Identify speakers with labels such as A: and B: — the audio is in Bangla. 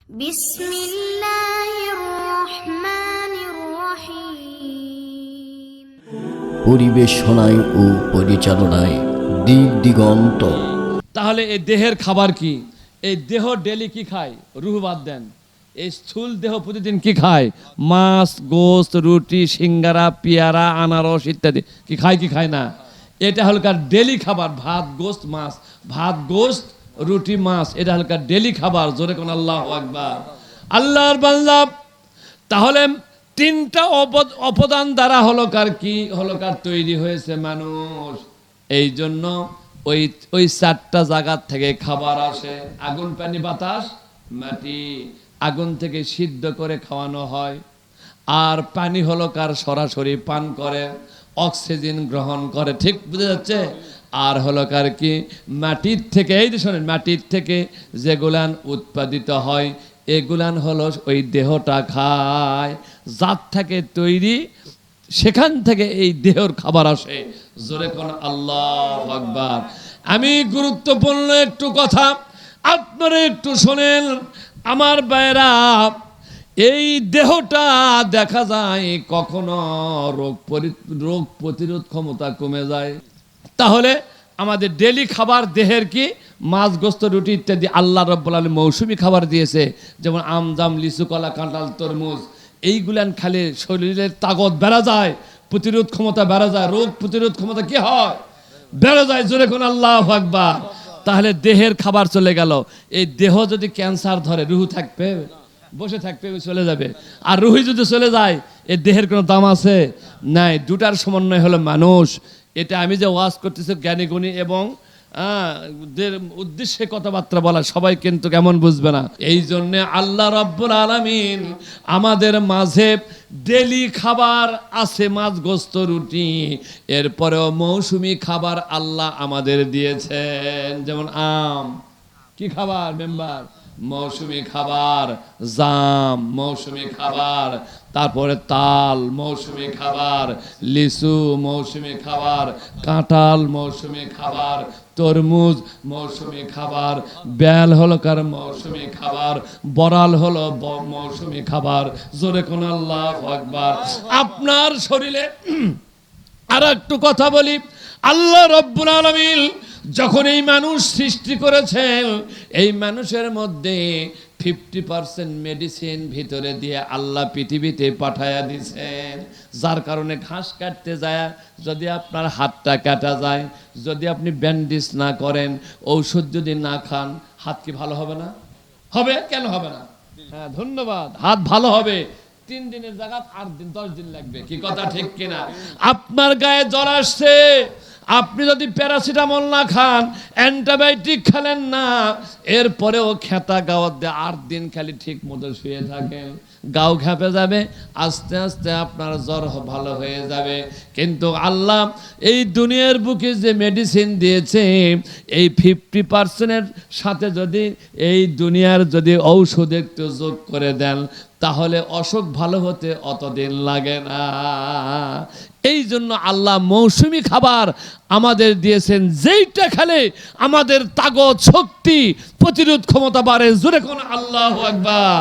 A: বিসমিল্লাহির রহমানির রহিম।
B: পরিবেশনায় ও পরিচালনায় দিক দিগন্ত।
C: তাহলে এই দেহের খাবার কি? এই দেহ ডেলি কি খায়? রুহ বাদ দেন, এই স্থূল দেহ প্রতিদিন কি খায়? মাছ, গোস্ত, রুটি, সিঙ্গারা, পেয়ারা, আনারস ইত্যাদি কি খায় কি খায় না? এটা হলকার ডেলি খাবার। ভাত, গোস্ত, মাছ, ভাত, গোস্ত, রুটি, মাছ, এটা হলকার ডেলি খাবার। জোরে কোন আল্লাহু আকবার। আল্লাহর বান্দা, তাহলে তিনটা অপদান দ্বারা হলকার কি হলকার তৈরি হয়েছে মানুষ। এই জন্য ওই চারটা জায়গার থেকে খাবার আসে। আগুন, পানি, বাতাস, মাটি। আগুন থেকে সিদ্ধ করে খাওয়ানো হয়, আর পানি হলো কার সরাসরি পান করে, অক্সিজেন গ্রহণ করে। ঠিক বুঝা যাচ্ছে? আর হলো কার কি মাটির থেকে, এই যে শোনেন, মাটির থেকে যেগুলান উৎপাদিত হয় এগুলান হলো ওই দেহটা খায়। যার থেকে তৈরি সেখান থেকে এই দেহর খাবার আসে। জোরে কোন আল্লাহু আকবার। আমি গুরুত্বপূর্ণ একটু কথা আপনারা একটু শোনেন আমার ভাইরা। এই দেহটা দেখা যায় কখনো রোগ প্রতিরোধ ক্ষমতা কমে যায়। তাহলে আমাদের ডেলি খাবার দেহের কি? মাছ, গোস্ত, রুটি ইত্যাদি আল্লাহ রাব্বুল আলামিন মৌসুমি খাবার দিয়েছে, যেমন আম, জাম, লিচু, কলা, কাঁঠাল, তরমুজ। এইগুলান খালে শরীরের তাগত বেড়া যায়, প্রতিরোধ ক্ষমতা বেড়া যায়, রোগ প্রতিরোধ ক্ষমতা কি হয়? বেড়ে যায়। জোরে কোন আল্লাহু আকবার। তাহলে দেহের খাবার চলে গেল। এই দেহ যদি ক্যান্সার ধরে, রুহু থাকবে? বসে থাকবে, চলে যাবে। আর রুহি যদি চলে যায়, এই দেহের কোনো দাম আছে? নাই। দুটার সমন্বয় হলো মানুষ। এটা আমি যে ওয়াজ করতেছি জ্ঞানী গুণী এবং উদ্দেশ্যে কথাবার্তা বলা, সবাই কিন্তু কেমন বুঝবে না। এই জন্য আল্লাহ রাব্বুল আলামিন আমাদের মাঝে ডেলি খাবার আছে, মাছ, গোস্ত, রুটি। এরপরেও মৌসুমি খাবার আল্লাহ আমাদের দিয়েছেন। যেমন আম কি খাবার মেম্বার? মৌসুমি খাবার। জাম মৌসুমি খাবার। তারপরে তাল মৌসুমি খাবার। লিচু মৌসুমি খাবার। কাঁঠাল মৌসুমি খাবার। তরমুজ মৌসুমি খাবার। বেল হলো কার মৌসুমি খাবার। বড়াল হলো মৌসুমি খাবার। জোরে কোন আল্লাহু আকবার। আপনার শরীরে আর একটু কথা বলি। আল্লাহ রাব্বুল আলামিন যখন এই মানুষ সৃষ্টি করেছেন, এই মানুষের মধ্যে 50% মেডিসিন ভিতরে দিয়ে আল্লাহ পৃথিবীতে পাঠায়া দিয়েছেন। যার কারণে ঘাস কাটতে যায় যদি আপনার হাতটা কাটা যায়, যদি আপনি ব্যান্ডেজ না করেন, ঔষধ যদি না খান, হাত কি ভালো হবে না? হবে। কেন হবে না? হ্যাঁ, ধন্যবাদ। হাত ভালো হবে। 3 দিনের জায়গা 8 দিন 10 দিন লাগবে। কি কথা ঠিক কিনা? আপনার গায়ে জ্বর আসছে, আপনি যদি প্যারাসিটামল না খান, অ্যান্টিবায়োটিক খেলেন না, এরপরেও খেতা গাওয়াত দিয়ে 8 দিন খালি ঠিক মতো শুয়ে থাকেন, গাও ঘেঁপে যাবে, আস্তে আস্তে আপনার জ্বর ভালো হয়ে যাবে। কিন্তু আল্লাহ এই দুনিয়ার বুকে যে মেডিসিন দিয়েছে, এই 50% সাথে যদি এই দুনিয়ার যদি ঔষধ একটু যোগ করে দেন, তাহলে অসুখ ভালো হতে অতদিন লাগে না। এই জন্য আল্লাহ মৌসুমি খাবার আমাদের দিয়েছেন, যেইটা খেলে আমাদের তাগত, শক্তি, প্রতিরোধ ক্ষমতা বাড়ে। জোরে কোন আল্লাহু আকবার।